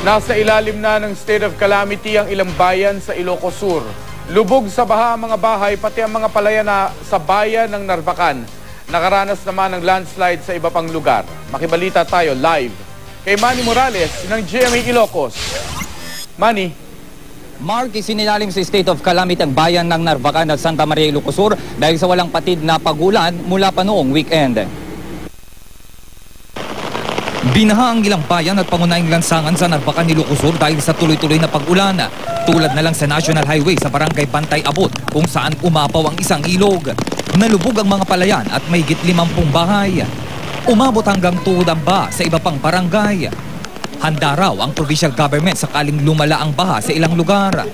Nasa ilalim na ng state of calamity ang ilang bayan sa Ilocos Sur. Lubog sa baha ang mga bahay pati ang mga palayan na sa bayan ng Narvacan. Nakaranas naman ng landslide sa iba pang lugar. Makibalita tayo live kay Manny Morales ng GMA Ilocos. Manny. Mark, isinilalim sa state of calamity ang bayan ng Narvacan at Santa Maria, Ilocos Sur dahil sa walang patid na pagulan mula pa noong weekend. Binaha ang ilang bayan at pangunahing lansangan sa Narvacan, Ilocos Sur dahil sa tuloy-tuloy na pag-ulan. Tulad na lang sa National Highway sa barangay Bantay Abot kung saan umapaw ang isang ilog. Nalubog ang mga palayan at mahigit 50 bahay. Umabot hanggang tuhod ang baha sa iba pang barangay. Handa raw ang provincial government sakaling lumala ang baha sa ilang lugar.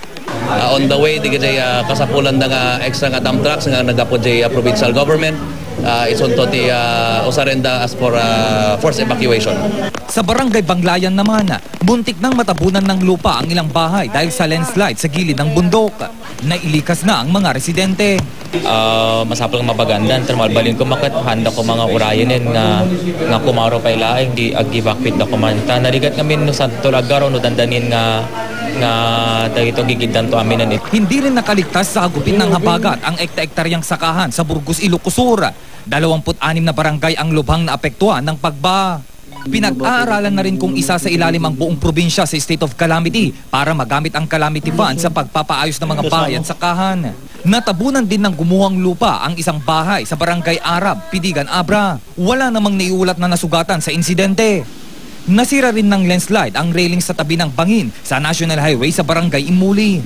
On the way, di kaya kasapulan ng extra nga dump trucks nga nagapod sa provincial government. It's on to the Osarenda as for forced evacuation. Sa barangay Banglayan naman, buntik nang matabunan ng lupa ang ilang bahay dahil sa landslide sa gilid ng bundok. Nailikas na ang mga residente. Masaplang mapagandan, termal balin ko makat, handa ko mga urayanin nga kumaro pa ilaing, di ag-evacuate na kumanta. Narigat kami no sa tulagaro no dandanin nga dahito gigidan to aminan it. Hindi rin nakaligtas sa hagupit ng habagat ang ekta-ektaryang sakahan sa Burgos, Ilocos Sur. 26 na barangay ang lubhang naapektuhan ng pagbaha. Pinag-aaralan na rin kung isa sa ilalim ang buong probinsya sa state of calamity para magamit ang calamity fund sa pagpapaayos ng mga bahay at sakahan. Natabunan din ng gumuhang lupa ang isang bahay sa barangay Arab, Pidigan, Abra. Wala namang naiulat na nasugatan sa insidente. Nasira rin ng landslide ang railing sa tabi ng bangin sa National Highway sa barangay Imuli.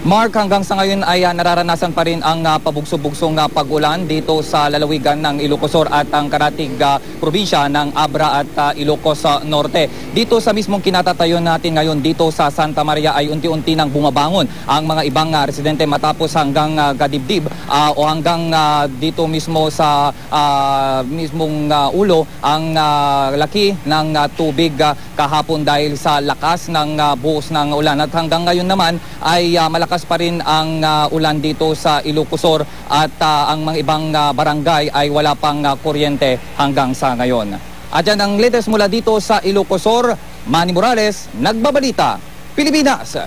Mark, hanggang sa ngayon ay nararanasan pa rin ang pabugso-bugsong pag-ulan dito sa lalawigan ng Ilocos Sur at ang karatig probinsya ng Abra at Ilocos Norte. Dito sa mismong kinatatayo natin ngayon dito sa Santa Maria ay unti-unti nang bumabangon ang mga ibang residente matapos hanggang gadibdib o hanggang dito mismo sa mismong ulo ang laki ng tubig kahapon dahil sa lakas ng buhos ng ulan. At hanggang ngayon naman ay malakas pa rin ang ulan dito sa Ilocos Sur at ang mga ibang barangay ay wala pang kuryente hanggang sa ngayon. At yan ang latest mula dito sa Ilocos Sur. Manny Morales, Nagbabalita, Pilipinas.